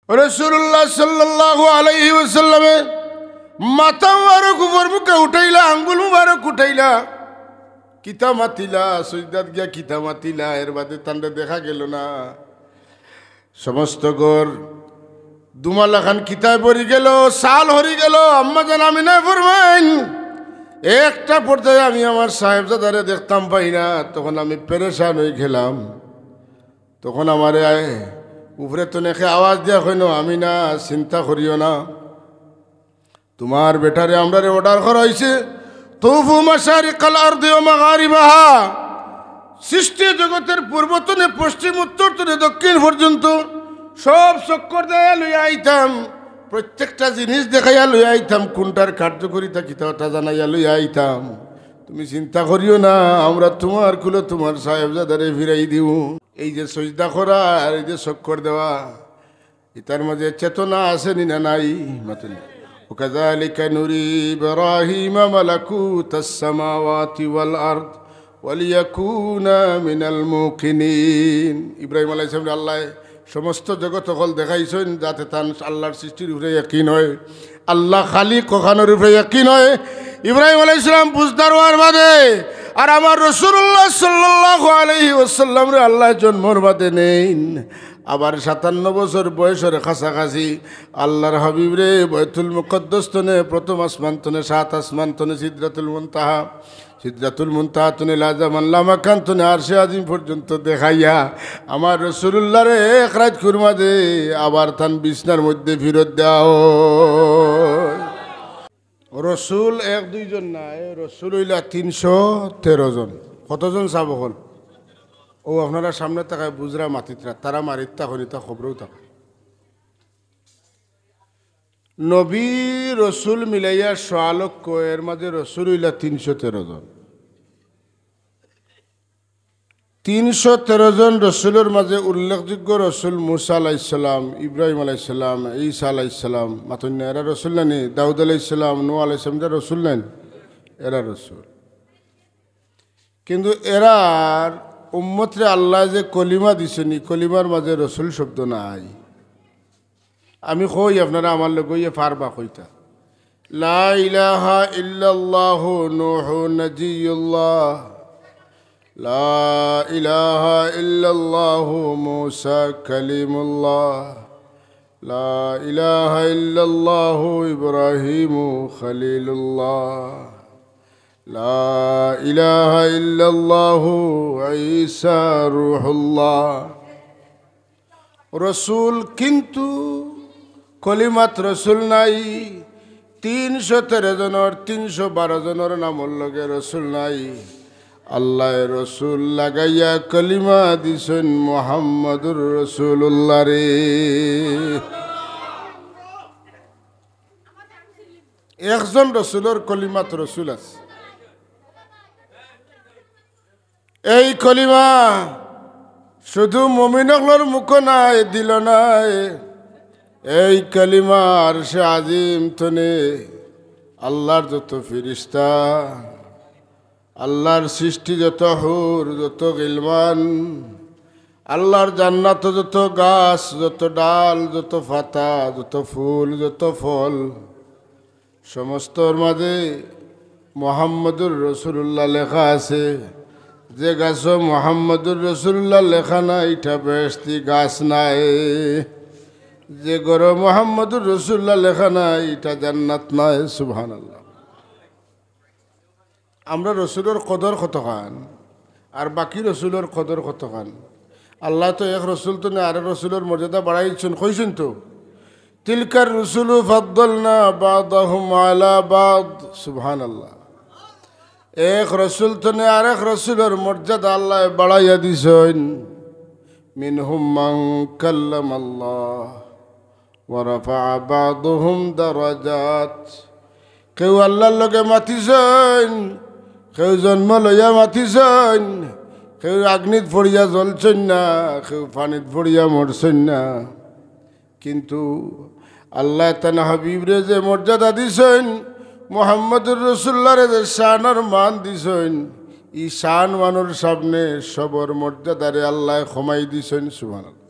রাসূলুল্লাহ সাল্লাল্লাহু আলাইহি ওয়াসাল্লামে মাথা মুবারক উপর মুখে উঠাইলা, আঙ্গুল মুবারক উঠাইলা, কিতা মাতিলা, সজদাত গিয়া কিতা মাতিলা, এর বাদে তান্ডে দেখা গেল না। সমস্ত ঘর দুমালা খান কিতায় পড়ি গেল, সাল হরি গেল। আম্মা জান আমিনা ফরমাইন, একটা পর্যায়ে আমি আমার সাহেবজাদারে দেখতাম পাই না, তখন আমি পেরেশান হয়ে গেলাম। তখন আমারে উপরে তো নেখে আওয়াজ দিয়া কইন, আমি না চিন্তা করিও না, তোমার বেটারে আমরা অর্ডার করা হয়েছে, তুফু মাশারিকাল আরদি ওয়া মাগারিবাহা, সৃষ্টি জগতের পূর্বতনে পশ্চিম উত্তরতনে দক্ষিণ পর্যন্ত সব চক্কর দেয়া লইয়া আইতাম, প্রত্যেকটা জিনিস দেখাইয়া লইয়া আইতাম, কোনটার কার্যকরিতা কিতা ওটা জানাইয়া লইয়া আইতাম। তুমি চিন্তা করিও না, আমরা তোমার কুলে তোমার সাহেবজাদারে ফিরাই দিও। এই যে সজদা করা আর এই যে চক্কর দেওয়া, এটার মাঝে চেতনা আসেনি না নাই? মাতুন وكذلك نري إبراهيم ملكوت السماوات والأرض وليكون من الموقنين। ইব্রাহিম আলাইহিস সালাম আল্লাহ সমস্ত জগৎ সকল দেখাইছেন যাতে তার আল্লাহর সৃষ্টির উপরে ইয়াকিন হয়, আল্লাহ খালিক কখানোর উপরে ইয়াকিন হয়। ইব্রাহিম আলাইহিস সালাম বুঝদার হওয়ার বাদে আর আমার রাসূলুল্লাহ সাল্লাল্লাহু আলাইহি ওয়াসাল্লাম রে আল্লাহ জন্মর বাদে নেন। আবার 57 বছর বয়সের কাছাকাছি আল্লাহর হাবিব রে বাইতুল মুকদ্দাস তনে প্রথম আসমান তনে 7 আসমান তনে সিদরাতুল মুনতাহা তনে লাজামান লামাকান তনে আরশে আজিম পর্যন্ত দেখাইয়া আমার রাসূলুল্লাহ রে এক রাত কুরমা দে আবার তান বিছনার মধ্যে ফিরত দাও। রসুল 1-2 জন নাই, রসুল হইলা 313 জন। কতজন চাব হল? ও আপনারা সামনে থাকায় বুজরা মাতিতরা, তারা মারিতা হরিতা খবরও থাকা। নবী রসুল মিলাইয়া 100 লক্ষ, এর মাঝে রসুল হইলা 313 জন। 313 জন রসুলের মাঝে উল্লেখযোগ্য রসুল মুসা আলাইসালাম, ইব্রাহিম আলাইসালাম, ঈসা আলাইসালাম, মাতুন্য এরা রসুল নানি, দাউদ আলাইসালাম, নূহ আলাইসালাম, যা রসুল নেন এরা রসুল। কিন্তু এরার উম্মতরে আল্লাহ যে কলিমা দিছেন, কলিমার মাঝে রসুল শব্দ নাই। আমি কই আপনারা আমার লোক পারবা কইতা, লা ইলাহা ইল্লাল্লাহু নূহু নাজিয়ুল্লাহ, লা ইলাহা ইল্লাল্লাহু মূসা কালিমুল্লাহ, লা ইলাহা ইল্লাল্লাহু ইব্রাহিমু খলিলুল্লাহ, লা ইলাহা ইল্লাল্লাহু ঈসা রূহুল্লাহ। রসুল কিন্তু কলিমাত রসুল নাই। 313 জনের 312 জনের নামর লগে রসুল নাই। আল্লাহ রসুল লাগাইয়া কলিমা দিছেন মুহাম্মদুর রাসূলুল্লাহ রে। একজন রসুলের কলিমাত রসুল আছে। এই কলিমা শুধু মুমিনগুলোর মুখ নাই, দিল নাই। এই কলিমা আরশে আজিম তনে আল্লাহর যত ফেরেশতা, আল্লাহর সৃষ্টি যত হুর, যত গিলমান, আল্লাহর জান্নাত যত গাছ, যত ডাল, যত পাতা, যত ফুল, যত ফল, সমস্তর মাঝে মুহাম্মদুর রাসূলুল্লাহ লেখা আছে। যে গাছ মুহাম্মদুর রাসূলুল্লাহ লেখা নাই এটা বেহেশতি গাছ নাই। যে ঘর মুহাম্মদুর রাসূলুল্লাহ লেখা নাই এটা জান্নাত নাই। সুবহানাল্লাহ। আমরা রসুলের কদর কতখান আর বাকি রসুলের কদর কতখান? আল্লাহ তো এক রসুল তো না, আর রসুলের মর্যাদা বাড়াইছেন, কইছেন তো, তিলকার রসুলু ফাদ্দালনা বাদাহুম আলা বাদ। সুবহানাল্লাহ। এক রসুল তো না, আর এক রসুলের মর্যাদা আল্লাহ বাড়াইয়া দিছেন। মিনহুম মান কাল্লামাল্লাহ ওয়া রাফা'a বাদুহুম দারাজাত। কেউ আল্লাহর লগে মাতিছেন, কেউ জন্ম লইয়া মাতিছেন, কেউ আগ্নিত পড়িয়া জ্বলছেন না, কেউ পানিত পড়িয়া মরছেন না। কিন্তু আল্লাহ তানা হাবিবরে যে মর্যাদা দিছেন, মুহাম্মদুর রাসূলুল্লাহরে যে শানের মান দিছেন, ই শান মানের সামনে সবর মর্যাদারে আল্লাহ ক্ষমাই দিছেন। সুবহানাল্লাহ।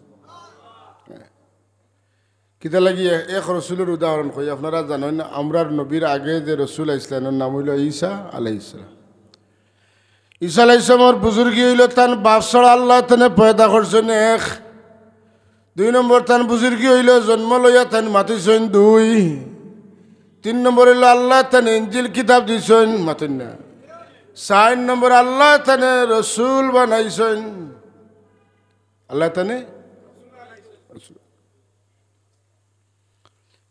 কিতা লাগিয়ে এক রসুলের উদাহরণ কই আপনারা জানেন আমরার নবীর আগে যে রসুল ইসলামের নাম হইল ঈসা আলাইহিসসালাম। ঈসা আলাইহিসসালামের বুজুর্গি হইল তান বাপ ছাড়া আল্লাহ তানে পয়দা করছেন এক। 2 নম্বর তান বুজুর্গি হইল জন্ম লইয়া তান মাতিছেন 2। 3 নম্বর হইল আল্লাহ তান ইনজিল কিতাব দিছেন মাতেন না। 4 নম্বর আল্লাহ তানে রসুল বানাইছেন। আল্লাহ তানে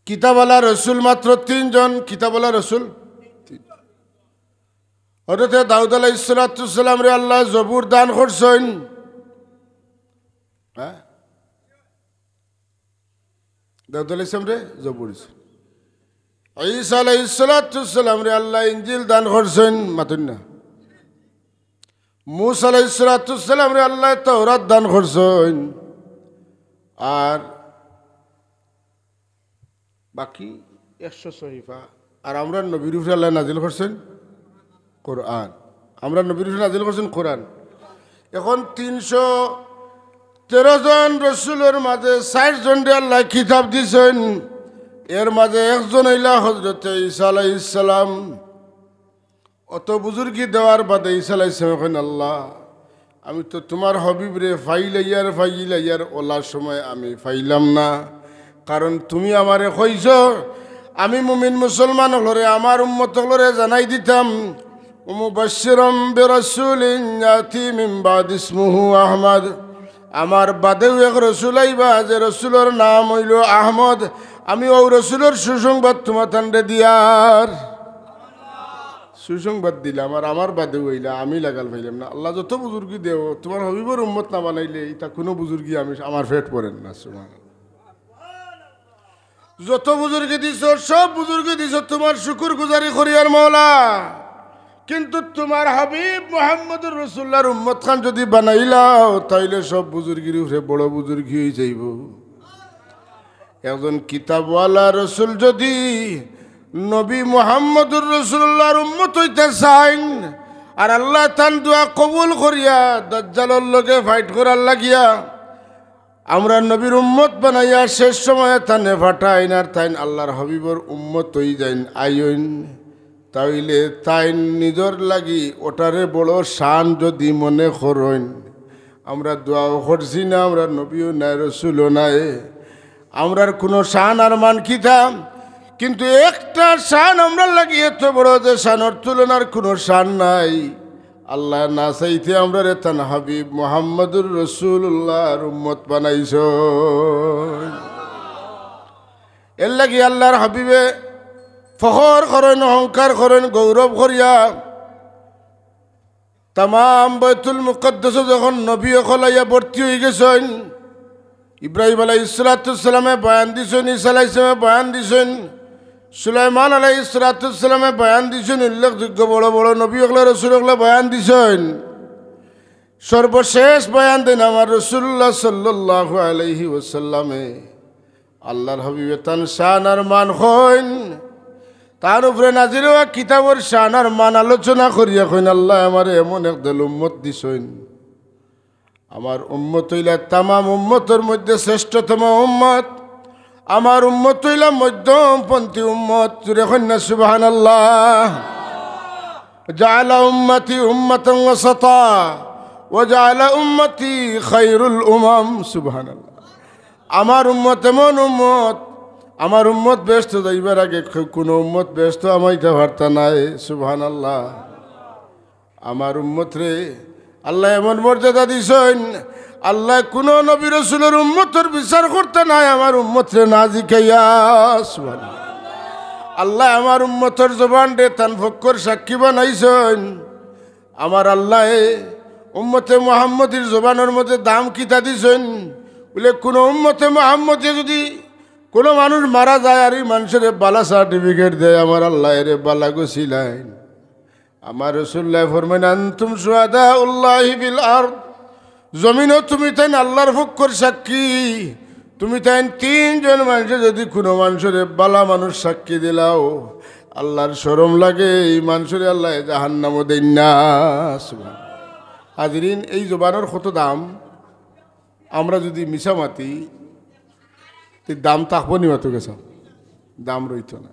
কিতাবওয়ালা রসুল মাত্র 3 জন। কিতাবওয়ালা রসুল হযরত দাউদ আলাইহিস সালাম রে আল্লাহ জবুর দান করছেন। হ্যাঁ, দাউদ আলাইহিস সালাম রে জবুর। ঈসা আলাইহিস সালাম রে আল্লাহ ইনজিল দান করছেন মাতুন না। মূসা আলাইহিস সালাম রে আল্লাহ তাওরাত দান করছেন। আর বাকি 100 সহিফা। আর আমরা নবীর উপরে আল্লাহ নাজিল করছেন কোরআন। আমরা নবীর উপরে নাজিল করছেন কোরআন। এখন 313 জন রসুলের মাঝে 60 জনরে আল্লাহ কিতাব দিছেন। এর মাঝে একজন হইলা হযরত ঈসা আলাইহিস সালাম। অত বুজুর্গি দেওয়ার বাদে ঈসা আলাইহিস সালাম কইন আল্লাহ আমি তো তোমার হবিব রে ফাইলাইয়ার ওলার সময় আমি ফাইলাম না, কারণ তুমি আমারে কইছ আমি মুমিন মুসলমান হলরে আমার উম্মত হলরে জানাই দিতাম মুবাশশিরাম বিরাসূলিন ইয়াতি মিন বাদ ইসমুহু আহমদ। আমার বাদেও এক রসুল আইবা যে রসুলের নাম হইল আহমদ। আমি ও রসুলের সুসংবাদ তোমার তান্ডে দিয়ার সুসংবাদ দিলাম। আর আমার বাদেও হইলা আমি লাগাল পাইলাম না। আল্লাহ যত বুজুর্গি দেও তোমার হবিবর উম্মত না বানাইলে এটা কোনো বুজুর্গি আমি আমার ফেট পড়েন না। সুবহানাল্লাহ। যত বুজুর্গি দিছ সব বুজুর্গি দিছ তোমার শুকুর গুজারি করিয়ার মওলা। কিন্তু তোমার হাবিব মুহাম্মদুর রাসূলুল্লাহর উম্মত খান যদি বানাইলাও তাইলে সব বুজুর্গির উপরে বড় বুজুর্গি হয়ে যাইব। একজন কিতাবওয়ালা রসুল যদি নবী মুহাম্মদুর রাসূলুল্লাহর উম্মত হইতে চান আর আল্লাহ তান দোয়া কবুল করিয়া দাজ্জালের লগে ফাইট করার লাগিয়া আমরা নবীর উম্মত বানাইয়া শেষ সময়ে তানে ফাটাইন আর তাইন আল্লাহর হাবিবর উম্মত হই যাইন আইন, তাইলে তাইন নিজর লাগি ওটারে বড় শান যদি মনে করেন। আমরা দোয়াও করছি না, আমরা নবীও নাই রসুলও নাই, আমরার কোনো শান আর মান কিতাম। কিন্তু একটা শান আমরা লাগি এত বড় যে শানর তুলনার কোনো শান নাই। আল্লাহ না চাইতে আমরা রে তান হাবিব মুহাম্মদুর রাসূলুল্লাহর উম্মত বানাইছ। এর লাগি আল্লাহর হাবিবে ফখর করেন, অহংকার করেন, গৌরব করিয়া তাম বাইতুল মুকদ্দাস যখন নবী খলাইয়া ভর্তি হয়ে গেছেন। ইব্রাহিম আলাইহিস সালামে বয়ান দিছেন, ঈসা আলাইহিস সালামে বয়ান দিছেন, সুলাইমান আলাইহিস সালামে বয়ান দিছেন, উল্লেখযোগ্য বড় বড় নবী হকলা রসুল হকলা বয়ান দিছেন। সর্বশেষ বয়ান দেন আমার রাসূলুল্লাহ সাল্লাল্লাহু আলাইহি ওয়াসাল্লামে। আল্লাহর হাবিবে তান শান আর মান হইন, তার উপরে নাজিল হওয়া কিতাবর শান আর মান আলোচনা করিয়া কইন আল্লাহ আমার এমন একদল উম্মত দিছেন। আমার উম্মত হইলা তামাম উম্মতের মধ্যে শ্রেষ্ঠতম উম্মত। আমার উম্মত হইলা মধ্যমপন্থী উম্মত। জুড়ে কন্যা সুবহানাল্লাহ। জাআলা উম্মতি উম্মাতান ওয়াসাতা ওয়া জাআলা উম্মতি খায়রুল উমাম। সুবহানাল্লাহ। আমার উম্মত এমন উম্মত, আমার উম্মত ব্যস্ত যাইবার আগে কোনো উম্মত ব্যস্ত আমাইতে পারতা নাই। সুবহানাল্লাহ। আমার উম্মত রে আল্লাহ এমন মর্যাদা দিছেন, আল্লাহ কোন নবী রাসূলের উম্মতের বিচার করতে নাই আমার উম্মত রে না জিকাইয়া। সুবহানাল্লাহ। আল্লাহ আমার উম্মতের জবান রে তান ফক্কর সাক্ষী বানাইছেন। আমার আল্লাহ উম্মতে মুহাম্মদীর জবানের মধ্যে দাম কিতা দিছেন বলে কোন উম্মতে মুহাম্মদে যদি কোনো মানুষ মারা যায় আর এই মানুষের বালা সার্টিফিকেট দেয়, আমার আল্লাহ এর বালা গছিলেন। আমার রাসূলুল্লাহ ফরমান আনতুম শুহাদাউল্লাহি ফিল আরদ। জমিনও তুমি তাই আল্লাহর ফক্কর সাক্ষী। তুমি তাই 3 জন মানুষের যদি কোনো মানুষের বালা মানুষ সাক্ষী দিলাও আল্লাহর শরম লাগে, এই মানুষের আল্লাহ জাহান্নামও দেন না। হাজরিন, এই জবানের কত দাম। আমরা যদি মিছামাতি তো দাম থাকবো নি মাতো গেছ দাম রইত না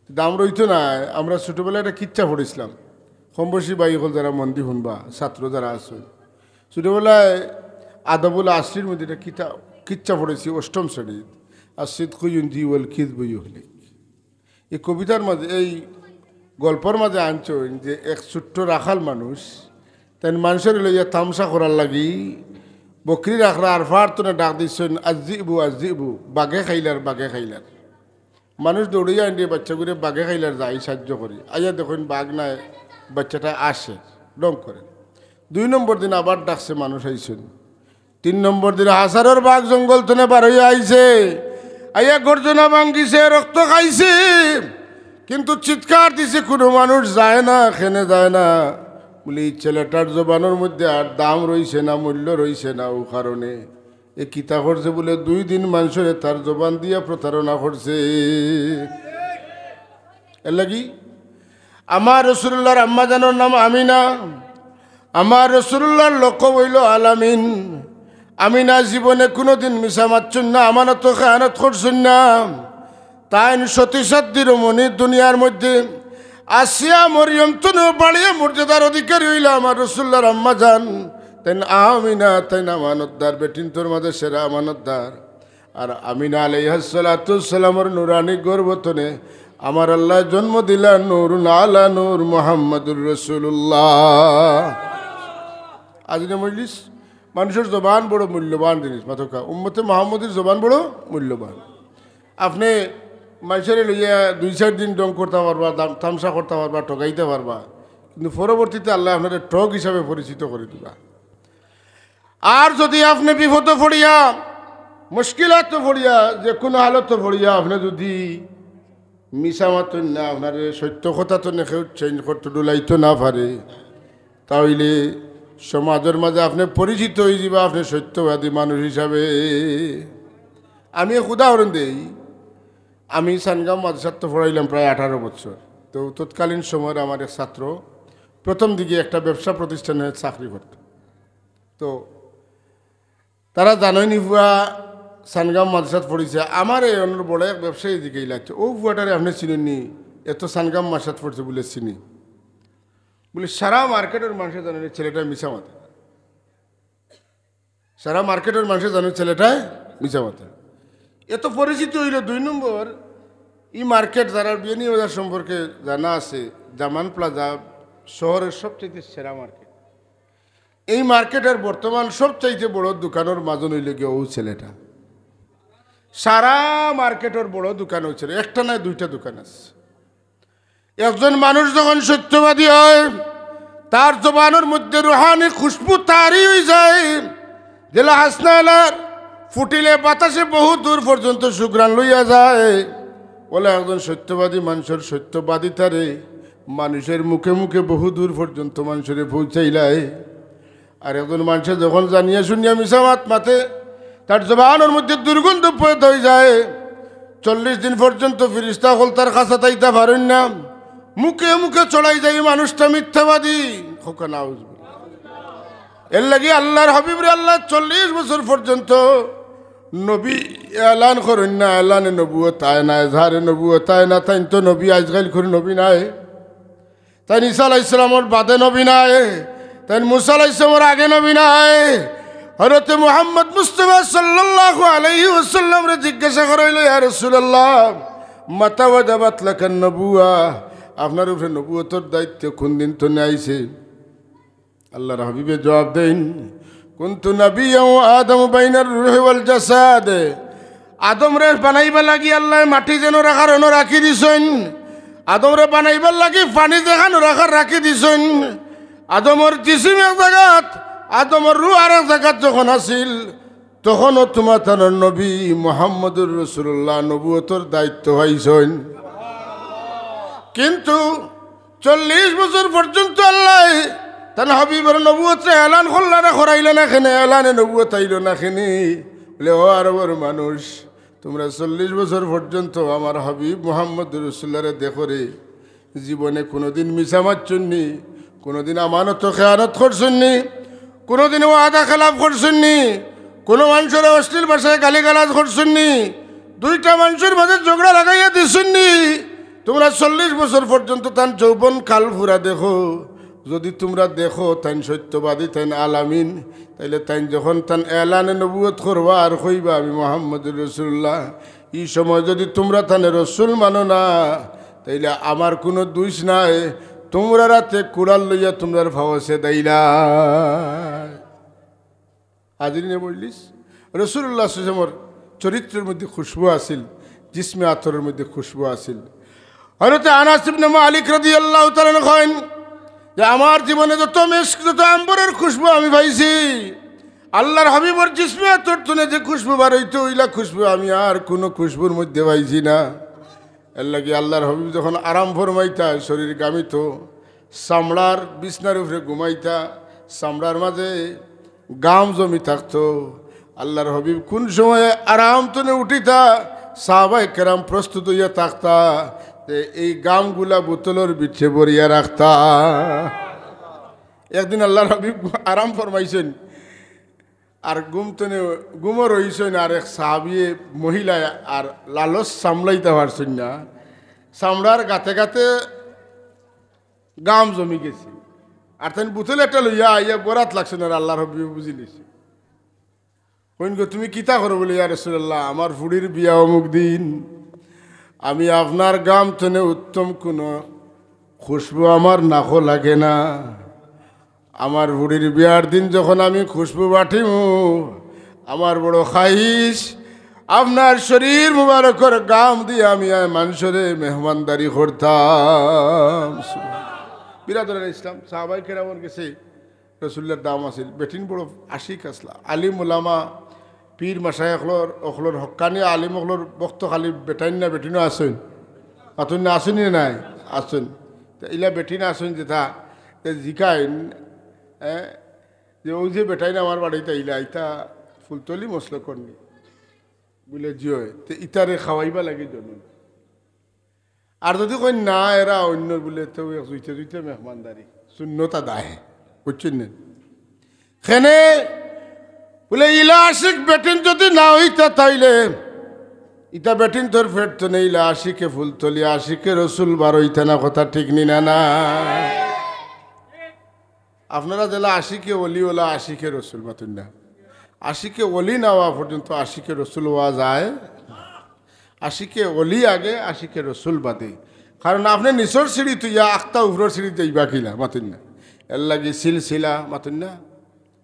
দাম রইতো না আমরা ছোটোবেলায় একটা কিচ্ছা পড়েছিলাম কমবসী বাই হল যারা মন্দি শুনবা ছাত্র যারা আছে ছোটোবেলায় আদাবুল আশ্রির মধ্যে একটা কিচ্ছা পড়েছি অষ্টম শ্রেণীর আর সিদ খুইন্দি ওল খিদ বই হলে এই কবিতার মাঝে এই গল্পর মাঝে আনছেন যে এক ছোট্ট রাখাল মানুষ তাই মানুষের লইয়া তামসা করার লাগি বকরি রাখরা আর ফার তো ডাক দিচ্ছেন আজিবু বাঘে খাইলার মানুষ দৌড়িয়া আনিয়ে বাচ্চা করে বাঘে খাইলার যাই সাহায্য করি আইয়া দেখুন বাঘ নাই বাচ্চাটা আসে ডং করে 2 নম্বর দিন আবার ডাকছে মানুষ আইসেন 3 নম্বর দিন হাজারের বাঘ জঙ্গল তনে বার হইয়া আইছে আইয়া গর্জনা ভাঙ্গিছে রক্ত খাইছে কিন্তু চিৎকার দিছে কোনো মানুষ যায় না খেনে যায় না বলে এই ছেলেটার জবানোর মধ্যে আর দাম রইছে না মূল্য রইছে না ও কারণে এ কিতা করছে বলে 2 দিন মানুষের তার জবান দিয়া প্রতারণা করছে এর লাগি আমার রসুল্লাহর আম্মা জানোর নাম আমিনা আমার রসুল্লাহর লক্ষ্য হইল আলামিন আমিনা জীবনে কোনোদিন মিশা মারছেন না আমানত খেয়ানত করছেন না তাই সতীসাধ্যের মনি দুনিয়ার মধ্যে আসিয়া মরিয়ম তুনেও বাড়িয়ে মর্যাদার অধিকারী হইল আমার রসুল্লাহর আম্মা জান তাই আমিনা তাই আমানতদার বেটিন তোর মাঝে সেরা আমানতদার আর আমিনা আলাইহিসসালাতুর নুরানি গর্ভতনে আমার আল্লাহ জন্ম দিলা নূর আলা নূর মুহাম্মদুর রাসূলুল্লাহ আজকে মজলিস মানুষের জবান বড় মূল্যবান জিনিস মাথকা উম্মতে মুহাম্মদের জবান বড় মূল্যবান আপনি মানুষের লইয়া 2-4 দিন ডং করতে পারবা তামসা করতে পারবা ঠকাইতে পারবা কিন্তু পরবর্তীতে আল্লাহ আপনার ঠক হিসাবে পরিচিত করে দিবা আর যদি আপনি বিপদ পড়িয়া মুশকিলাত পড়িয়া যে কোনো হালত পড়িয়া আপনি যদি মিশা মাতন না আপনার সত্য কথা তো নেখে চেঞ্জ করতে ডুলাইতো না পারে তাহলে সমাজের মাঝে আপনি পরিচিত হয়ে যাবা আপনি সত্যবাদী মানুষ হিসাবে আমি উদাহরণ দিই আমি সানগাঁও মাদ্রাসাত পড়াইলাম প্রায় 18 বছর তো তৎকালীন সময়ের আমার এক ছাত্র প্রথম দিকে একটা ব্যবসা প্রতিষ্ঠানে চাকরি করত তো তারা জানয়নি ভুয়া সানগাঁও মাদ্রাসাত পড়েছে আমার এই অন্য বড় এক ব্যবসায়ী দিকেই লাগছে ও ভুয়াটারে আপনি চিনেননি এত সানগাঁও মাদ্রাসাত পড়ছে বলে চিনি বলে সারা মার্কেটের মানুষের জানেন ছেলেটা মিশা মাথা সারা মার্কেটের মানুষের জানেন ছেলেটা মিশা মাথা এত পরিচিত হইল 2 নম্বর এই মার্কেট যারা বিয়ানি বাজার সম্পর্কে জানা আছে জামান প্লাজা শহরের সবচেয়ে সেরা মার্কেট এই মার্কেটের বর্তমান সবচাইতে বড় দোকানের মাজন হইল গিয়ে ও ছেলেটা সারা মার্কেটের বড় দোকান হয়েছিল একটা নয় 2টা দোকান আছে একজন মানুষ যখন সত্যবাদী হয় তার জবানের মধ্যে রুহানি খুশবু তারি হয়ে যায় জেলা হাসনালার ফুটিলে বাতাসে বহু দূর পর্যন্ত সুগ্রাণ লইয়া যায় বলে একজন সত্যবাদী মানুষের সত্যবাদিতারে মানুষের মুখে মুখে বহু দূর পর্যন্ত মানুষের পৌঁছাইলায় আর একজন মানুষের যখন জানিয়া শুনিয়া মিশামাত মাতে তার জবানের মধ্যে দুর্গন্ধ পয়দ হয়ে যায় 40 দিন পর্যন্ত ফিরিস্তা হল তার কাছে তাইতা পারেন না মুখে মুখে চড়াই যায় মানুষটা মিথ্যাবাদী হোকানা এর লাগে আল্লাহর হাবিবরে আল্লাহ 40 বছর পর্যন্ত নবী এলান করেন না এলানে নবুয়ত আয় না এজহারে নবুয়ত আয় না তাই তো নবী আজকাল করে নবী নাই তাই ঈসা আলাইহিস সালামের বাদে নবী নাই তাই মুসা আলাইহিস সালামের আগে নবী নাই হযরত মুহাম্মদ মুস্তাফা সাল্লাল্লাহু আলাইহি ওয়াসাল্লাম রে জিজ্ঞাসা করাইল ইয়া রাসূলুল্লাহ মাতা ওয়াজাবাত লাকান নবুয়া আপনার উপরে নবুয়তের দায়িত্ব কোন দিন তো আইছে আল্লাহর হাবিবে জবাব দেন কুনতু নাবিয়্যাও আদম বাইনার রূহি ওয়াল জাসাদ আদম রে বানাইবা লাগি আল্লাহ মাটি যেন রাখার অন রাখি দিছেন আদম রে বানাইবার লাগি পানি দেখানো রাখার রাখি দিছেন আদমর জিসিম এক জায়গাত আদমর রূহ আর এক জায়গাত যখন আসিল তখনও তোমার তার নবী মুহাম্মদুর রাসূলুল্লাহ নবুয়তের দায়িত্ব হইছেন কিন্তু 40 বছর পর্যন্ত আল্লাহ তার হাবিবের নবুয়ত এলান করল না করাইল না খেনে এলানে নবুয়ত আইল না খেনে বলে ও আরবের মানুষ তোমরা 40 বছর পর্যন্ত আমার হাবিব মুহাম্মদ রাসূলুল্লাহরে দেখো রে জীবনে কোনোদিন মিছা মারছুননি কোনোদিন আমানত খেয়ানত করছুননি কোনোদিন ওয়াদা খেলাফ করছুননি কোনো মানুষের অশ্লীল ভাষায় গালিগালাজ করছুননি দুইটা মানুষের মাঝে ঝগড়া লাগাইয়া দিছুননি তোমরা 40 বছর পর্যন্ত তান যৌবন কাল ফুরা দেখো যদি তোমরা দেখো তাইন সত্যবাদী তাইন আলামিন তাইলে তাইন যখন তান এলানে নবুয়ত করবা আর কইবা আমি মুহাম্মদুর রাসূলুল্লাহ এই সময় যদি তোমরা তানে রসুল মানো না তাইলে আমার কোনো দোষ নাই তোমরা রাতে কুড়াল লইয়া তোমরার ভাবসে দাইলা হাজরিনে বললিস রসুল্লাহ সুজমর চরিত্রের মধ্যে খুশবু আসিল জিসমে আতরের মধ্যে খুশবু আসিল হযরত আনাস ইবনে মালিক রাদিয়াল্লাহু তাআলা কইন যে আমার জীবনে যত মিস্ক যত আম্বরের খুশবু আমি পাইছি আল্লাহর হাবিবর জিসমে আতর তুনে যে খুশবু বার হইতো ওইলা খুশবু আমি আর কোনো খুশবুর মধ্যে পাইছি না এর লাগি আল্লাহর হাবিব যখন আরাম ফরমাইতা শরীর গামিত চামড়ার বিছনার উপরে ঘুমাইতা চামড়ার মাঝে গাম জমি থাকতো আল্লাহর হাবিব কোন সময়ে আরাম তুনে উঠিতা সাহাবায়ে কেরাম প্রস্তুত হইয়া থাকতা যে এই গামগুলা বোতলের বিছে ভরিয়া রাখতা একদিন আল্লাহর হাবিব আরাম ফরমাইছেন আর গুমও রইছেন আর এক সাহাবিয়ে মহিলা আর লালস সামলাইতে পারছেন না চামড়ার গাতে গাতে গাম জমি গেছে আর তাই বোতল একটা লইয়া আইয়া বরাত লাগছে না আল্লাহর হাবিব বুঝি লিছে কইন গো তুমি কিতা করো বলে ইয়া রাসূলুল্লাহ আমার ফুড়ির বিয়া অমুক দিন আমি আপনার গাম তনে উত্তম কোনো খুশবু আমার নাকো লাগে না আমার বুড়ির বিয়ার দিন যখন আমি খুশবু বাটিমু আমার বড় খাইশ আপনার শরীর মুবারকর গাম দিয়ে আমি মানুষের মেহমানদারি করতাম বিরাদুল ইসলাম সাহাবায়ে কেরামের কাছে রাসূলের দাম আছিল বেটিন বড় আশিক আসলা আলিম উলামা পীর মাশায়েখলর অখলর হক্কানি আলিম অখলর বক্ত খালি বেটাইন না বেটিনও আসেন আতুন না আসেনি নাই আসেন ইলা বেটিনা আসেন যেটা জিকাইন যে ওই যে বেটাইন আমার বাড়িতে ইলা ইতা ফুলতলি মশলা করনি বলে জিও তো ইতারে খাওয়াইবা লাগে জন্য আর যদি কই না এরা অন্য বলে তো জুইতে জুইতে মেহমানদারি শূন্যতা দাহে বুঝছেন না খেনে বলে ইলা আশিক বেটিন যদি না হইতা তাইলে ইতা বেটিন তোর ফেট তো নেই ইলা আশিকে ফুলতলি আশিকে রসুল বার হইতে না কথা ঠিক নি না না আপনারা জেলা আশিকে অলি ওলা আশিকে রসুল মাতুন না আশিকে অলি না হওয়া পর্যন্ত আশিকে রসুল হওয়া যায় আশিকে অলি আগে আশিকে রসুল বাদে কারণ আপনি নিচর সিঁড়ি তুইয়া আখতা উপরের সিঁড়ি যাইবা কিলা মাতুন না এর লাগি সিলসিলা মাতুন না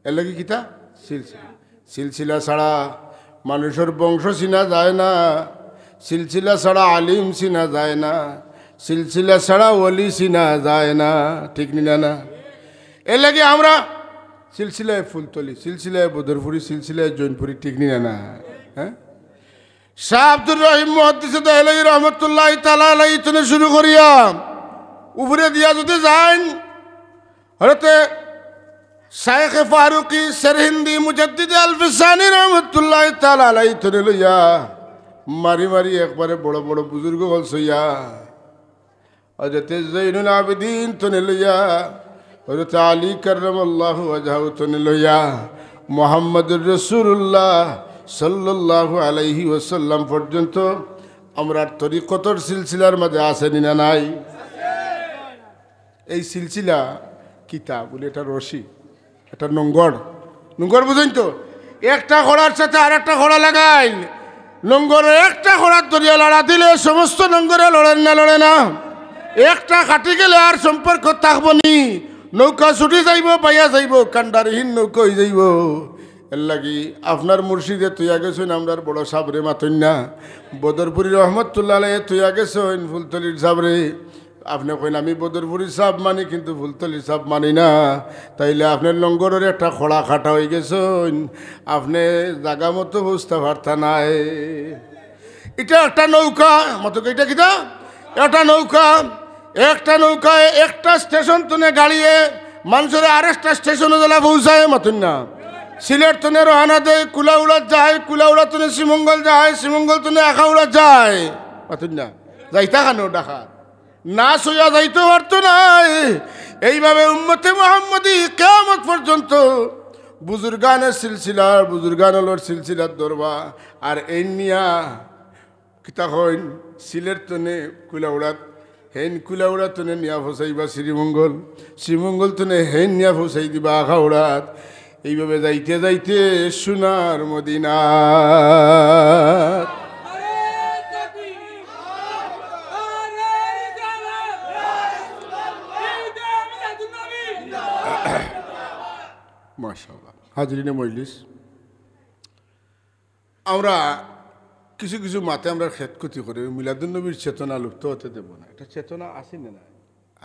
এর লাগি কিতা সিলসিলা সিলসিলা ছাড়া মানুষের বংশ চিনা যায় না সিলসিলা ছাড়া আলিম চিনা যায় না সিলসিলা ছাড়া অলি চিনা যায় না ঠিক না না এর লাগে আমরা সিলসিলায় ফুলতলি সিলসিলায় বদরপুরি সিলসিলায় জৈনপুরি ঠিক না না হ্যাঁ শাহ আব্দুর রহিম মুহাদ্দিস দেহলভী রহমতুল্লাহ তাআলা আলাইহি থেকে শুরু করিয়া উপরে দিয়া যদি যান হযরতে শাইখ ফারুকি সরহিন্দি মুজাদ্দিদ আল-ফিসানি রহমতুল্লাহ তাআলা আলাইহি থেকে লইয়া মারি মারি একবারে বড় বড় বুজুর্গ হল সইয়া হযরতে জৈনুল আবেদিন থেকে লইয়া হযরত আলী কাররামাল্লাহু ওয়াজহাহু থেকে লইয়া মুহাম্মদুর রাসূলুল্লাহ সাল্লাল্লাহু আলাইহি ওয়াসাল্লাম পর্যন্ত আমরা তরিকতর সিলসিলার মাঝে আসেনি না নাই এই সিলসিলা কিতাব বলে এটা রশি এটা নোংর নোংর বুঝেন তো একটা ঘোড়ার সাথে আর একটা ঘোড়া লাগাইন নোংরের একটা ঘোড়ার দরিয়া লড়া দিলে সমস্ত নোংরে লড়েন না লড়ে না একটা কাটি গেলে আর সম্পর্ক থাকবো নি নৌকা ছুটি যাইব পাইয়া যাইব কান্ডারহীন নৌকা হয়ে যাইব এর লাগি আপনার মুর্শিদে তুইয়া গেছেন আমরার বড় সাবরে মাতন না বদরপুরি রহমতুল্লাহ আলাইহি তুইয়া গেছেন ফুলতলির সাবরে আপনি কইন আমি বদরপুরির সাব মানি কিন্তু ফুলতলির সাব মানি না তাইলে আপনার লঙ্গরের একটা খোড়া খাটা হয়ে গেছেন আপনি জাগা মতো বুঝতে পারতা নাই এটা একটা নৌকা মতো এটা কিটা একটা নৌকা একটা নৌকায় একটা স্টেশন তুনে গাড়িয়ে মানুষের আরেকটা স্টেশনে জেলা পৌঁছায় মাতুন না সিলেট তুনে রহানা দেয় কুলাউড়া যায় কুলাউড়া তুনে শ্রীমঙ্গল যায় শ্রীমঙ্গল তুনে আখাউড়া যায় মাতুন না যাইতা খানো ডাকা না সইয়া যাইতে পারতো নাই এইভাবে উম্মতে মুহাম্মদী কিয়ামত পর্যন্ত বুজুর্গানের সিলসিলার বুজুর্গানলোর সিলসিলার দরবা আর এই নিয়া কিতা হইন সিলেট তনে কুলাউড়াত হেন কুলাউড়া তনে নিয়া ফসাইবা শ্রীমঙ্গল, শ্রীমঙ্গল তনে হেন নিয়া ফসাই দিবা আখাউড়াত। এইভাবে যাইতে যাইতে সোনার মদিনা। মাশাআল্লাহ হাজরিনে মজলিস, আমরা কিছু কিছু মাতে আমরা খেত ক্ষতি করে মিলাদুন্নবীর চেতনা লুপ্ত হতে দেব না। এটা চেতনা আছে না? না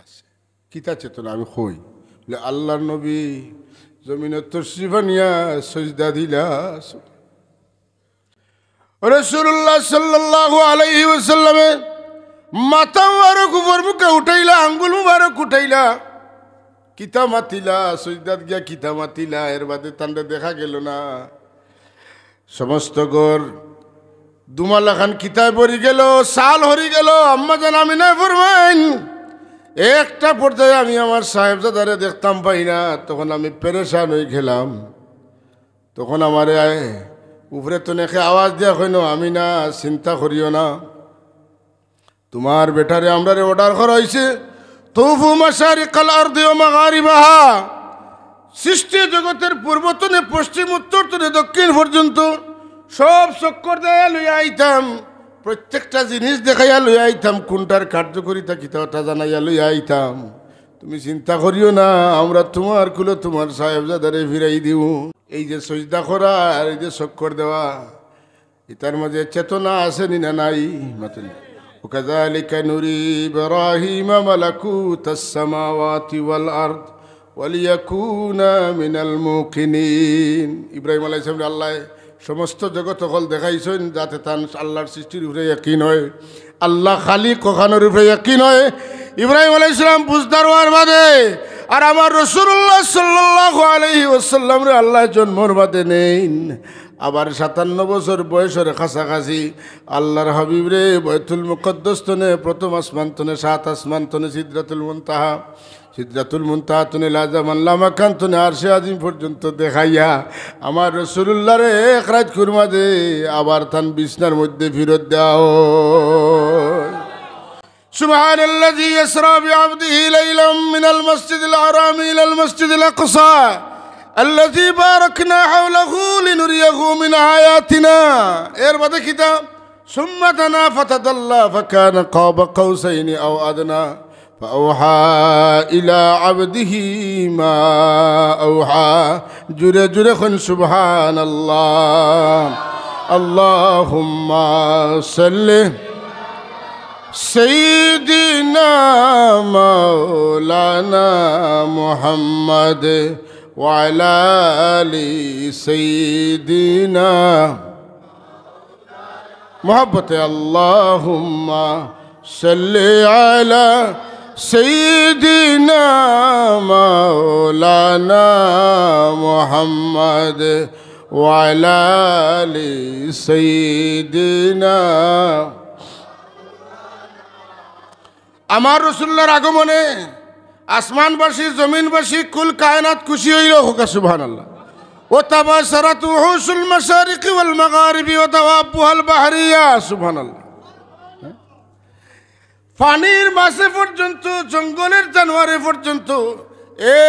আছে। কিতা চেতনা? আমি কই বলে আল্লাহর নবী জমিনে তশরিফা নিয়া সজদা দিলা, রাসূলুল্লাহ সাল্লাল্লাহু আলাইহি ওয়াসাল্লামে মাথা মুবারক উপর মুখে উঠাইলা, আঙ্গুল মুবারক উঠাইলা, কিতা মাতিলা, সজদাত গিয়া কিতা মাতিলা। এর বাদে তান্ডে দেখা গেল না সমস্ত ঘর দুমালা খান কিতায় পড়ি গেল, সাল হরি গেল। আম্মা জান আমিনা ফরমাইন একটা পর্যায়ে আমি আমার সাহেবজাদারে দেখতাম পাই না, তখন আমি পেরেশান হয়ে গেলাম। তখন আমার উপরে তো নেখে আওয়াজ দেওয়া হইল, আমি না চিন্তা করিও না, তোমার বেটারে আমরা অর্ডার করা হয়েছে তুফু মাশারিকাল আরদি ওয়া মাগারিবাহা, সৃষ্টি জগতের পূর্বতনে পশ্চিম উত্তর তনে দক্ষিণ পর্যন্ত সব চক্কর দেয়া লইয়া আইতাম, প্রত্যেকটা জিনিস দেখাইয়া লইয়া আইতাম, কোনটার কার্যকরিতা কিতাটা জানাইয়া লইয়া আইতাম। তুমি চিন্তা করিও না, আমরা তোমার কুলো তোমার সাহেবজাদারে ফিরাই দিব। এই যে সজদা করা আর এই যে চক্কর দেওয়া, এটার মাঝে চেতনা আসেনি না নাই? মাতুন ওয়াকাযালিকা নুরি ইব্রাহিমা মালাকুতাস সামাওয়াতি ওয়াল আরদ ওয়ালিয়াকুনা মিনাল মুকিনিন। ইব্রাহিম আলাইহিস সালাম আল্লাহ সমস্ত জগৎ সকল দেখাইছেন যাতে তান আল্লাহর সৃষ্টির উপরে ইয়াকিন হয়, আল্লাহ খালিক কখানোর উপরে ইয়াকিন হয়। ইব্রাহিম আলাইহিস সালাম বুঝদার হওয়ার বাদে আর আমার রাসূলুল্লাহ সাল্লাল্লাহু আলাইহি ওয়াসাল্লাম রে আল্লাহ জন্মর বাদে নেন। আবার 57 বছর বয়সের কাছাকাছি আল্লাহর হাবিব রে বাইতুল মুকদ্দাস তনে প্রথম আসমান তনে 7 আসমান তনে সিদরাতুল মুনতাহা, সিদরাতুল মুনতাহা তনে লাজামান লামাকান তনে আরশে আজিম পর্যন্ত দেখাইয়া আমার রাসূলুল্লাহ রে এক রাত কুরমা দে আবার তান বিছনার মধ্যে ফিরত দাও। সুবহানাল্লাযী ইসরা বিআবদিহি লাইলাম মিনাল মাসজিদিল হারাম ইলাল মাসজিদিল আকসা আল্লাযী বারাকনা হাওলাহু লিনুরিয়াহু মিন আয়াতিনা। এর বাদে কিতা সুম্মা দানা ফাতাদাল্লা ফাকানা কাবা কাউসাইনি আও আদনা ফাওহা ইলা আবদিহি মা আওহা। জুরে জুরে খন সুবহানাল্লাহ। আল্লাহুম্মা সাল্লি সাইয়্যিদিনা মাওলানা মুহাম্মদ ওয়া আলা আলি সাইয়্যিদিনা মুহাব্বতে। আল্লাহুম্মা সাল্লি আলা সাইয়্যিদিনা মাওলানা মুহাম্মদ ওয়া আলা আলি সাইয়্যিদিনা। আমার রাসূলুল্লাহর আগমনে আসমানবাসী জমিনবাসী কুল কায়নাত খুশি হইল, হোক সুবহানাল্লাহ। ও তাবাসারাত উহুসুল মাশারিকি ওয়াল মাগারিবি ওয়া দাওয়াবুল বাহরিয়া, সুবহানাল্লাহ। পানির মাছে পর্যন্ত জঙ্গলের জানোয়ারে পর্যন্ত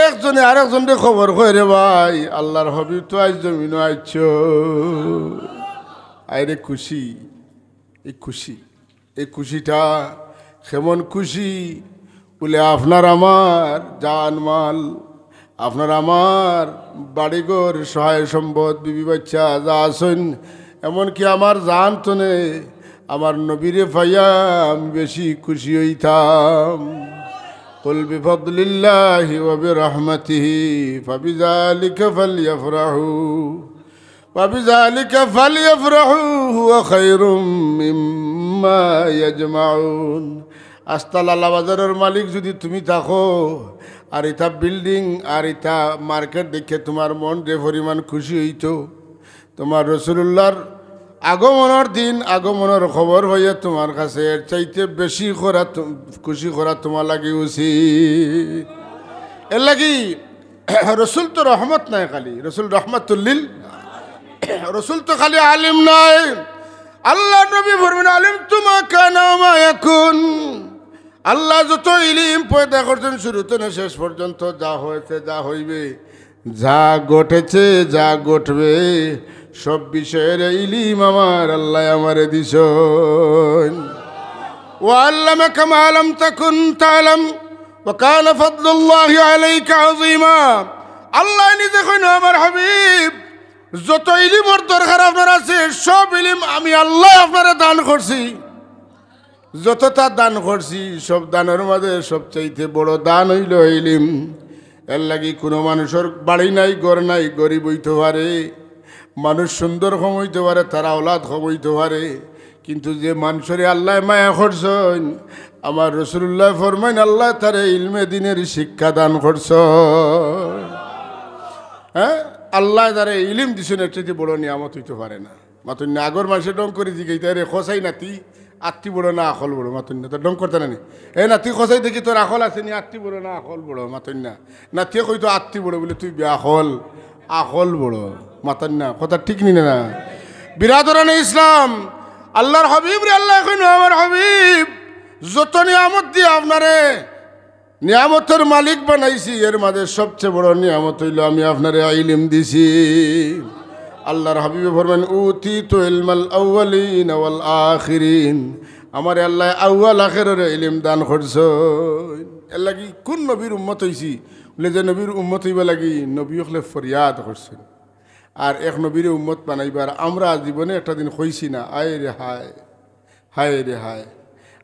একজনে আরেকজনকে খবর কয় রে ভাই আল্লাহর হাবিব তো আজ জমিনে আইছ। আইরে খুশি, এই খুশি, এই খুশিটা কেমন খুশি বলে আপনার আমার জানমাল, আপনার আমার বাড়িঘর সহায় সম্পদ বিবি বাচ্চা যা আসেন, এমনকি আমার জান তনে আমার নবীরে পাইয়া আমি বেশি খুশি হইতাম। কুল বিফদলিল্লাহি ওয়া বিরহমাতিহি ফাবিযালিকা ফালইফরাহু ওয়াবিযালিকা ফালইফরাহু হুয়া খায়রুম মিম্মা ইয়াজমাউন। আস্তালালা বাজারের মালিক যদি তুমি থাকো আর এটা বিল্ডিং আর এটা মার্কেট দেখে তোমার মন যে পরিমাণ খুশি হইতো, তোমার রাসূলুল্লাহর আগমনের দিন আগমনের খবর হইয়া তোমার কাছে এর চাইতে বেশি করা খুশি করা তোমার লাগে উচিত। এর লাগি রসুল তো রহমত নাই, খালি রসুল রহমতুল্লিল। রসুল তো খালি আলিম নাই, আল্লাহ নবী ফরমান আলিমতু মা কানা ওয়া মা ইয়াকুন। আল্লাহ যত ইলম পয়দা করছেন শুরু থেকে শেষ পর্যন্ত, যা হয়েছে যা হইবে যা ঘটেছে যা ঘটবে সব বিষয়ের ইলম আমার আল্লাহ আমারে দিছেন। ওয়া আল্লামাকা মা লাম তাকুন তা'লাম ওয়া কানা ফাদলুল্লাহি আলাইকা আযীমা। আল্লাহ নিজে কইন আমার হাবিব যত ইলমের দরকার আপনার আছে সব ইলম আমি আল্লাহ আপনারে দান করছি। যতটা দান করছি সব দানের মাঝে সবচাইতে বড় দান হইল ইলম। এর লাগি কোনো মানুষের বাড়ি নাই ঘর নাই, গরিব হইতে পারে, মানুষ সুন্দর কম হইতে পারে, তারা ওলাদ কম হইতে পারে, কিন্তু যে মানুষের আল্লাহ মায়া করছেন আমার রাসূলুল্লাহ ফরমাইন আল্লাহ তারে ইলমে দিনের শিক্ষা দান করছেন। হ্যাঁ, আল্লাহ তারে ইলম দিছেন, এর চেয়ে বড় নিয়ামত হইতে পারে না। মাতুন না আগর মানুষের ডং করে জিগাইতে রে খসাই নাতি আত্মি বড় না আখল বড়, মাতুন না তোর ডং করতে না নি এ নাতি খসাই দেখি তোর আখল আছে নি, আত্মি বড় না আখল বড়, মাতুন না নাতিয়ে কইতো আত্মি বড় বলে তুই আখল আখল বড়, মাতান না কথা ঠিক নি না। বিরাদরানে ইসলাম আল্লাহর হাবিব রে আল্লাহ কইন আমার হাবিব যত নিয়ামত দিয়ে আপনারে নিয়ামতের মালিক বানাইছি এর মাঝে সবচেয়ে বড় নিয়ামত হইল আমি আপনারে ইলম দিছি। আল্লাহর হাবিবে ফরমান উতিতু ইলমাল আউয়ালিন ওয়াল আখিরিন। আমারে আল্লাহ আউয়াল আখিরের ইলম দান করছেন। এর লাগি কোন নবীর উম্মত হইছি বলে যে নবীর উম্মত হইবা লাগি নবী হলে ফরিয়াদ করছেন। আর এক নবীর উম্মত বানাইবার আমরা জীবনে একটা দিন কইছি না আয় রে হায় হায় রে হায়,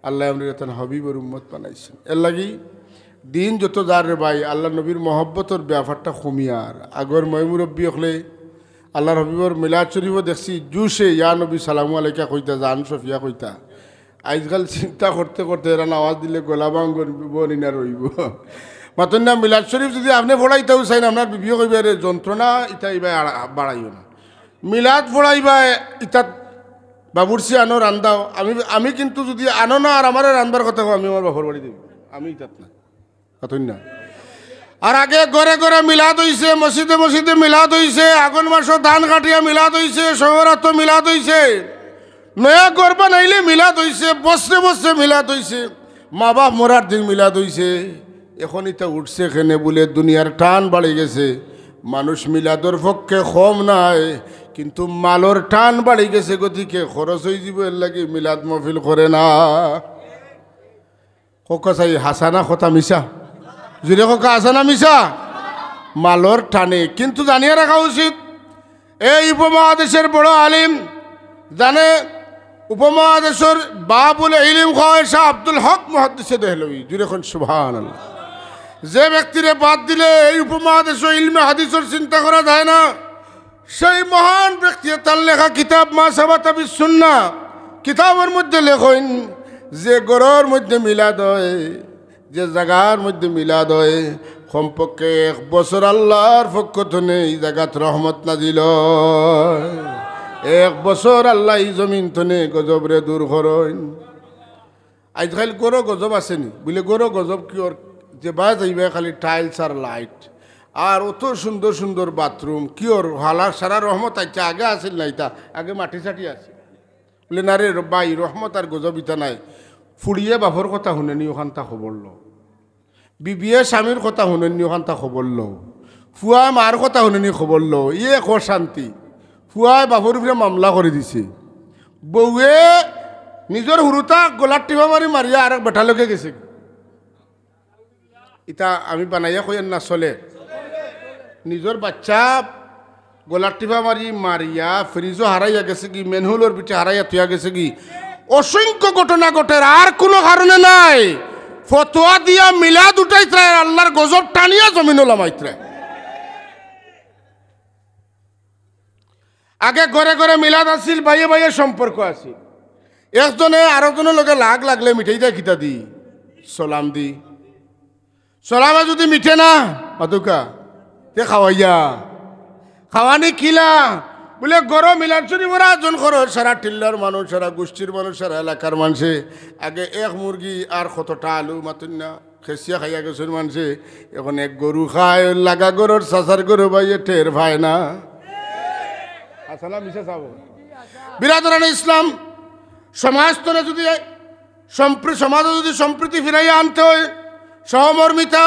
আল্লাহ আমরা তার হাবিবের উম্মত বানাইছেন। এর লাগি দিন যত যার রে ভাই আল্লাহ নবীর মহব্বতর ব্যাপারটা কমিয়ার। আগর ময়মুরব্বী হলে আল্লাহর হাবিবর মিলাদ শরীফ দেখছি জুসে ইয়া নবী সালামু আলাইকা কইতা জান সফিয়া কইতা। আজকাল চিন্তা করতে করতে এরা আওয়াজ দিলে গোলা ভাঙ্গন বনি না রইব। মাতন না মিলাদ শরীফ যদি আপনি পড়াইতেও চাইন আপনার বিবিও কইবে রে যন্ত্রণা ইটা ইবাই বাড়াইও না। মিলাদ পড়াইবা ইটাত বাবুরসি আনো রান্দাও, আমি কিন্তু যদি আনো না আর আমার রান্দার কথা আমি আমার বাপর বাড়ি দেব, আমি ইটাত না মাতন না। আর আগে ঘরে ঘরে মিলাদ হইছে, মসজিদে মসজিদে মিলাদ হইছে, আগুন মাসও ধান কাটিয়া মিলাদ হইছে, শহরাত মিলাদ হইছে, নয়া ঘর বানাইলে মিলাদ হইছে, বসরে বসরে মিলাদ হইছে, মা বাপ মরার দিন মিলাদ হইছে। এখন এটা উঠছে এখানে বলে দুনিয়ার টান বাড়ি গেছে। মানুষ মিলাদর পক্ষে কম নাই, কিন্তু মালর টান বাড়ি গেছে, গতিকে খরচ হয়ে যাব এর লাগে মিলাদ মহফিল করে না। চাই হাসানা কথা মিশা যদি কা হাসানা মিশা মালর টানে। কিন্তু জানিয়ে রাখা উচিত এই উপমহাদেশের বড় আলিম জানে উপমহাদেশের বা বলে ইলিম খাওয়ায় শাহ আব্দুল হক মুহাদ্দিসে দেহলভী জুড়ে এখন সুবহানাল্লাহ। যে ব্যক্তিরে বাদ দিলে এই উপমহাদেশ ইলমে হাদিসের চিন্তা করা যায় না, সেই মহান ব্যক্তি তার লেখা কিতাব মা সাবাতা বিস সুন্নাহ কিতাবের মধ্যে লেখেন যে গড়ের মধ্যে মিলাদ হয়, যে জায়গার মধ্যে মিলাদ হয় কমপক্ষে 1 বছর আল্লাহর পক্ষ থেকে এই জায়গাত রহমত নাজিল হয়। 1 বছর আল্লাহ এই জমিন থেকে গজবরে দূর করেন। আজকাল গরো গজব আসেনি বলে গরো গজব কি ওর যে বা যাইবে খালি টাইলস আর লাইট আর অত সুন্দর সুন্দর বাথরুম কি ওর হালা সারা রহমত আছে। আগে আসিল না, ইতা আগে মাটি চাটি আছে বলে না রে বাই রহমত আর গজব ইতা নাই। ফুড়িয়ে বাপর কথা শুনেনি ওখান তা খবর লো, বিবিয়ে স্বামীর কথা শুনেনি ওখান তা খবর লো, ফুয়া মার কথা শুনেনি খবর লো। ইয়ে এক শান্তি। ফুয়ায় বাপর উপরে মামলা করে দিছে, বউয়ে নিজের হুরুতা গোলার টিপা মারি মারিয়া আর এক বেটালোকে গেছে। ইতা আমি বানাইয়া কইয়েন না চলে। নিজের বাচ্চা গোলার টিপা মারি মারিয়া ফ্রিজও হারাইয়া গেছে কি, মেনহুলোর পিঠে হারাইয়া থুয়া গেছে কি, অসংখ্য ঘটনা ঘটের আর কোনো কারণে নাই। ফতোয়া দিয়া মিলাদ উঠাইতে আল্লাহর গজব টানিয়া জমিন লামাইতে। আগে ঘরে ঘরে মিলাদ আসিল, ভাইয়ে ভাইয়ে সম্পর্ক আসিল। একজনে আরেকজনের লগে লাগ লাগলে মিঠাই দেয় খিতা দি সালাম দি, সালামে যদি মিঠে না অতুকা তে খাওয়াইয়া খাওয়ানি খিলা বলে গরম মিলাদ শরীফের আয়োজন করো। সারা টিল্লার মানুষ, সারা গোষ্ঠীর মানুষ, সারা এলাকার মানুষে আগে 1 মুরগি আর কতটা আলু মাতুন না খেসিয়া খাইয়া গেছেন মানুষে। এখন 1 গরু খায়, লাগা গরুর চাচার গরু ভাইয়ে টের ভাই না। আসসালাম মিশা চাবো বিরাদরান ইসলাম। সমাজতলে যদি সমাজে যদি সম্প্রীতি ফিরাইয়া আনতে হয়, সহমর্মিতা,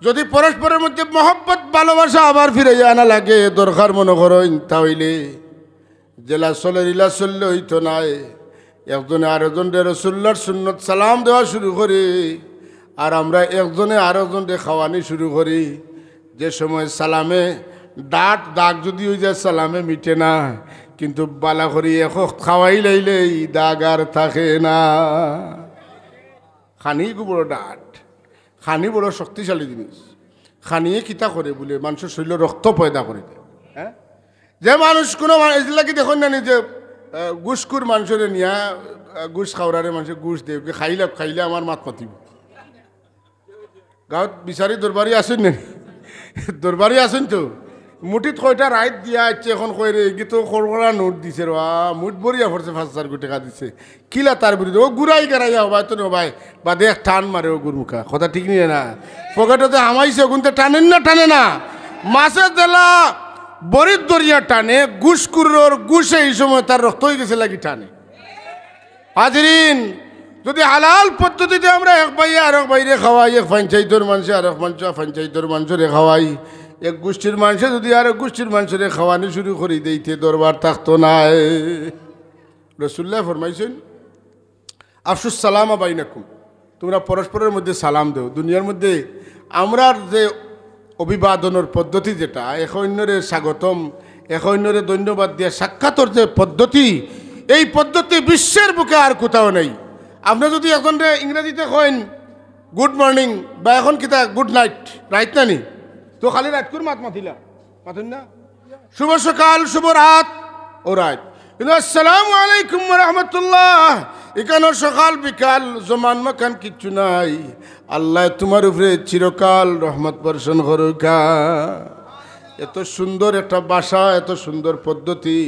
যদি পরস্পরের মধ্যে মহব্বত ভালোবাসা আবার ফিরাইয়া আনা লাগে দরকার মনে করেন, তাহলে জেলা চলে রিলা চললে হইতো নাই। একজনে আরেকজনের রসুল্লার সুন্নত সালাম দেওয়া শুরু করি, আর আমরা একজনে আরেকজনকে খাওয়ানি শুরু করি। যে সময় সালামে দাগ যদি হয়ে যায় সালামে মিটে না, কিন্তু বালা করি এক খাওয়াই লাইলে দাগ আর থাকে না। খানি বড় খানি বড় শক্তিশালী জিনিস। খানিয়ে কিতা করে বলে মানুষের শরীরে রক্ত পয়দা করে দেয়। হ্যাঁ, যে মানুষ কোনো এগুলাকে দেখুন না, যে গুসকুর মানুষের নিয়া গুস খাওয়ারে মানুষের গুস দেব খাইলে আমার মাত মাতিব। গাঁৱত বিচারি দরবারি আসেন না, দরবারি আসেন তো মুঠিত কয়টা রাইট দিয়া আছে এখন কয় রে এগি তো খড়খড়া নোট দিছে রা, মুঠ বরিয়া পড়ছে 5,000 কোটি টাকা দিছে। কিলা তার বিরুদ্ধে ও গুড়াই গাড়াইয়া হবাই তো নবাই বা দেখ টান মারে ও গুরমুখা, কথা ঠিক নিয়ে না। পকেটতে হামাইছে ওগুনতে টানেন না, টানে না। মাছের দেলা বরির দরিয়া টানে, গুসকুরোর গুসে এই সময় তার রক্ত হয়ে গেছে লাগি টানে। হাজরিন, যদি হালাল পদ্ধতিতে আমরা এক ভাইয়া আর এক বাইরে খাওয়াই, এক পঞ্চায়েতের মানুষে আর এক পঞ্চায়েতের মানুষরে খাওয়াই, এক গোষ্ঠীর মানুষে যদি আর এক গোষ্ঠীর মানুষরে খাওয়ানো শুরু করি দিতে দরবার থাকতো নাই। রাসূলুল্লাহ ফরমাইছেন, আফসুস সালামা বাইনাকুম, তোমরা পরস্পরের মধ্যে সালাম দেও। দুনিয়ার মধ্যে আমরা যে অভিবাদনের পদ্ধতি, যেটা এক অন্যরে স্বাগতম, এক অন্যরে ধন্যবাদ দিয়ে সাক্ষাৎর যে পদ্ধতি, এই পদ্ধতি বিশ্বের বুকে আর কোথাও নেই। আপনি যদি এখন ইংরেজিতে কইন গুড মর্নিং বা এখন কিতা গুড নাইট, রাইট না নি, তো খালি রাত করে মাতিলা মাতুন না, শুভ সকাল শুভ রাত ও রাত। কিন্তু আসসালামু আলাইকুম ওয়া রাহমাতুল্লাহ, এখানে সকাল বিকাল জমান মাকান কিচ্ছু নাই। আল্লাহ তোমার উপরে চিরকাল রহমত বর্ষণ করুকা। এত সুন্দর একটা ভাষা, এত সুন্দর পদ্ধতি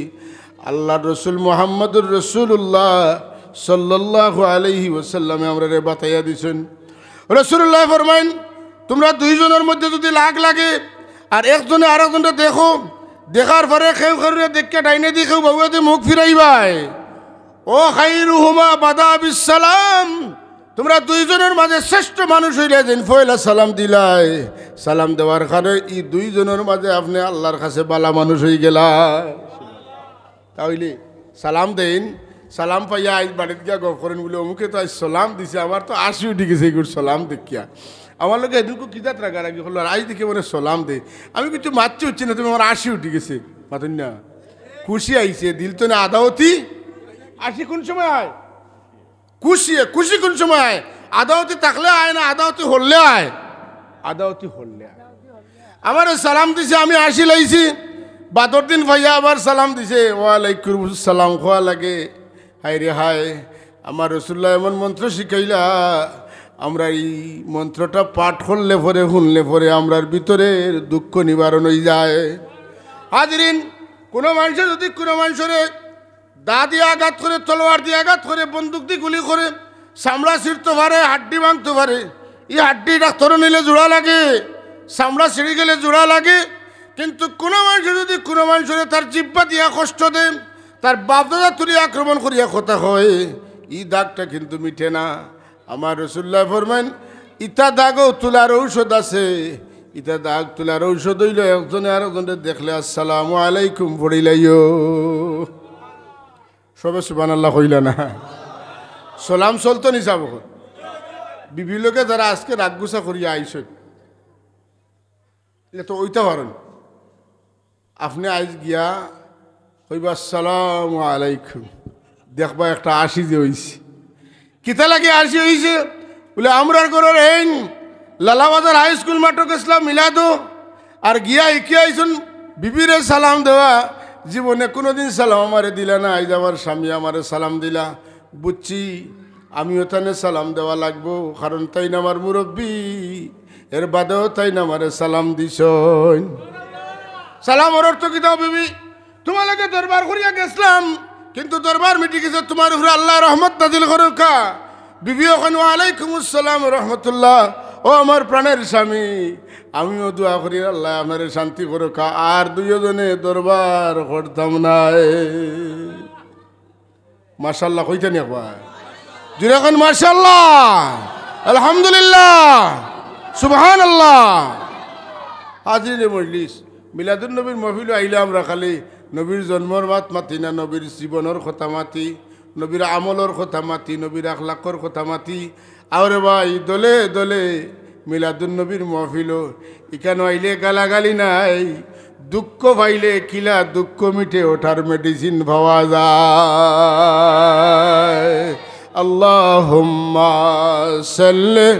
আল্লাহর রসুল মুহাম্মদুর রাসূলুল্লাহ সাল্লাল্লাহু আলাইহি ওয়াসাল্লামে আমরা রে বাতাইয়া দিছেন। রাসূলুল্লাহ ফরমাইন, তোমরা দুইজনের মধ্যে যদি লাগে আর একজনে আরেকজনটা দেখো, দেখার পরে কেউ করে দেখে ডাইনে দিয়ে কেউ বাবুয়াতে মুখ ফিরাইবাই। ও খাইরুহুমা বাদা বিসসালাম, তোমরা দুইজনের মাঝে শ্রেষ্ঠ মানুষ হইলে যেন ফয়লা সালাম দিলাই। সালাম দেওয়ার কারণে এই দুইজনের মাঝে আপনি আল্লাহর কাছে বালা মানুষ হয়ে গেলা। তাহলে সালাম দেন, সালাম পাইয়া আজ বাড়িতে গিয়া গপ করেন বলে অমুকে তো আজ সালাম দিছে, আমার তো আসি উঠে গেছে এগুলো সালাম দেখিয়া। আমার লোক এদিনকে কিতাত রাগারাগি হলো, আর আজ দেখে মানে সালাম দে, আমি কিছু মারতে হচ্ছি না, তুমি আমার আসি উঠে গেছে মাতুন না, খুশি আইছে দিল তো না। আদাওতি আসি কোন সময় হয়? খুশি কোন সময় আয়? আদাওতি থাকলে আয় না, আদাওতি হললে আয়, আদাওতি হললে আয়। আমার সালাম দিছে, আমি আসি লাইছি, বাদর দিন ভাইয়া আবার সালাম দিছে, ওয়ালাইকুম সালাম খোয়া লাগে। হায় রে হায়, আমার রাসূলুল্লাহ এমন মন্ত্র শিখাইলা, আমরা এই মন্ত্রটা পাঠ করলে পরে শুনলে পরে আমরার ভিতরের দুঃখ নিবারণ হয়ে যায়। হাজরিন, কোনো মানুষের যদি কোনো মানুষের দা দিয়ে আঘাত করে, তলোয়ার দিয়ে আঘাত করে, বন্দুক দিয়ে গুলি করে, চামড়া ছিঁড়তে পারে, হাড্ডি ভাঙতে পারে, এই হাড্ডি ডাক্তার নিলে জোড়া লাগে, চামড়া ছিঁড়ে গেলে জোড়া লাগে। কিন্তু কোনো মানুষের যদি কোনো মানুষের তার জিহ্বা দিয়া কষ্ট দেয়, তার বাপদাদা তুলি আক্রমণ করিয়া কথা হয়, এই দাগটা কিন্তু মিঠে না। আমার রাসূলুল্লাহ ফরমান, ইটা দাগও তোলার ঔষধ আছে। ইটা দাগ তোলার ঔষধ হইল একজনে আরেকজনের দেখলে আসসালামু আলাইকুম পড়িলাইও, সবে সুবহানাল্লাহ হইল না, সালাম চলতো নিছাব। বিবি লোকে যারা আজকে রাগগুসা করিয়া আইস, এটা তো ওইটা পারেন আপনি আইজ গিয়া হইবা আসসালামু আলাইকুম, দেখবা একটা আসি যে হইছে। কিতা লাগে আসি হইছে বলে, আমরার ঘরের এই লালাবাজার হাই স্কুল মাঠক ইসলাম মিলাদো, আর গিয়া ইকি আইসুন বিবিরে সালাম দেওয়া। জীবনে কোনোদিন সালাম আমারে দিলা না, আইজ আমার স্বামী আমারে সালাম দিলা, বুঝছি আমিও তানে সালাম দেওয়া লাগবো, কারণ তাই না আমার মুরব্বী, এর বাদেও তাই না আমারে সালাম দিস। সালাম অর্থ কি দাও বিবি, তোমাকে দরবার করিয়া গেছিলাম, কিন্তু দরবার মিটি গেছে, তোমার উপরে আল্লাহ রহমত নাজিল করুকা। বিবি ওখানে ওয়ালাইকুম আসসালাম রহমতুল্লাহ, ও আমার প্রাণের স্বামী, আমিও দোয়া করি আল্লাহ আপনার শান্তি করুকা। আর দুইজনে দরবার করতাম না। মাশাআল্লাহ কইতে নি কয় জুড়ে এখন মাশাআল্লাহ আলহামদুলিল্লাহ সুবহানাল্লাহ। হাজিরে মজলিস মিলাদুন নবীর মহফিল আইলে আমরা খালি নবীর জন্মর মাত মাতি না, নবীর জীবনের কথা মাতি, নবীর আমলর কথা মাতি, নবীর আখলাকর কথা মাতি। আরে ভাই দলে দলে মিলাদুন নবীর মহফিল এখানে আইলে গালাগালি নাই, দুঃখ পাইলে কিলা দুঃখ মিটে ওঠার মেডিসিন পাওয়া যায়। আল্লাহুম্মা সাল্লি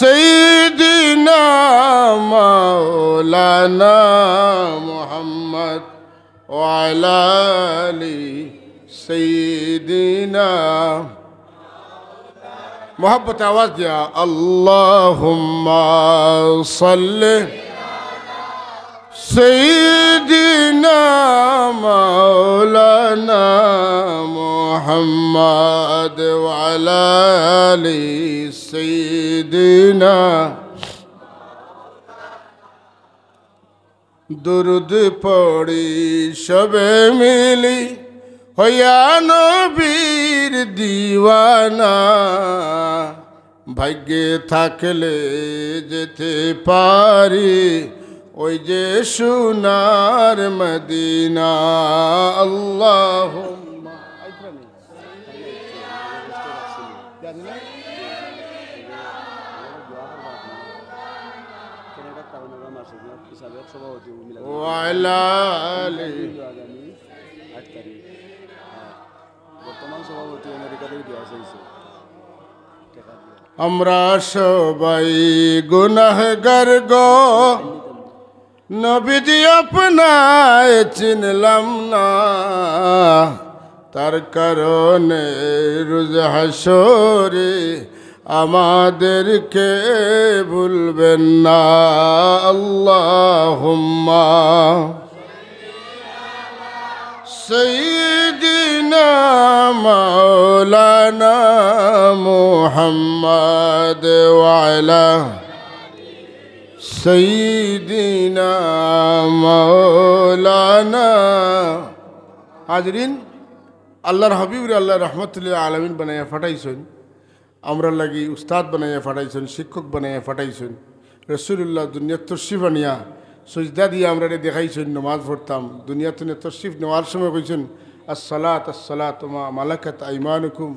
সাইয়্যিদিনা মাওলানা মুহাম্মদ ওয়া আলা আলি সাইয়্যিদিনা মোহাব্বত আওয়াজ দিয়া আল্লাহুম্মা সাল্লি সাইয়্যিদিনা মাওলানা মুহাম্মদ ওয়া আলা আলি সাইয়্যিদিনা। দুরুদ পড়ি সবে মিলি হইয়া নবীর দিওয়ানা, ভাগ্যে থাকলে যেতে পারি ওই যে সোনার মদিনা। আল্লাহুম্মা ওয়া আলা আলি। আমরা সবাই গুনাহগার গো, নবীজি আপনায় চিনলাম না, তার কারণে রোজ হাসরে আমাদেরকে ভুলবেন না। আল্লাহুম্মা সাইয়্যিদিনা মাওলানা মুহাম্মদ ওয়া আলা সাইয়্যিদিনা মাওলানা। হাজরিন, আল্লাহর হাবিবরে আল্লাহ রহমতুল্লাহ আলামিন বানাইয়া ফাটাইছেন, আমরা লাগি উস্তাদ বানাইয়া ফাটাইছেন, শিক্ষক বানাইয়া ফাটাইছেন। রসুল্লাহ দুনিয়ার তশরিফ আনিয়া সজদা দিয়ে আমরা দেখাইছেন নমাজ পড়তাম। দুনিয়াতে তশরিফ নেওয়ার সময় কইছেন আসসালাত আসসালাত মা মালাকাত আইমানুকুম,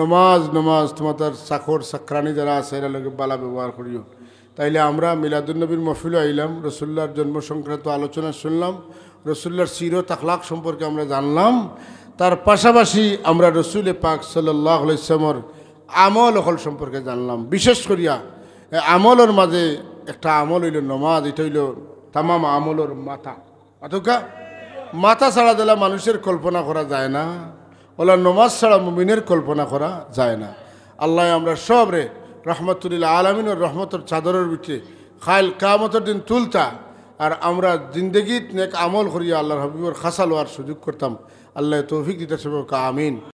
নমাজ নমাজ তোমাদের চাকর চাকরানি যারা আছে এরা লোকে বালা ব্যবহার করিও। তাইলে আমরা মিলাদুন্নবীর মহফিলে আইলাম, রসুল্লাহর জন্ম সংক্রান্ত আলোচনা শুনলাম, রসুল্লাহর সিরত আখলাক সম্পর্কে আমরা জানলাম। তার পাশাপাশি আমরা রসুল পাক সাল্লাল্লাহু আলাইহি ওয়াসাল্লামের আমল হল সম্পর্কে জানলাম। বিশেষ করিয়া আমলের মাঝে একটা আমল হইল নমাজ, এটা হইল তামাম আমলের মাথা। অথকা মাথা ছাড়া দিলা মানুষের কল্পনা করা যায় না, ওলা নমাজ ছাড়া মুমিনের কল্পনা করা যায় না। আল্লাহ আমরা সব রে রহমতুল্লাহ আলমিনের রহমতের চাদরের ভিতরে খাইল কিয়ামতের দিন তুলতা, আর আমরা জিন্দগিত নেক আমল করিয়া আল্লাহর হাবিবর খাসা লওয়ার সুযোগ করতাম। আল্লাহ তৌফিক দিতে সবাইকে আমিন।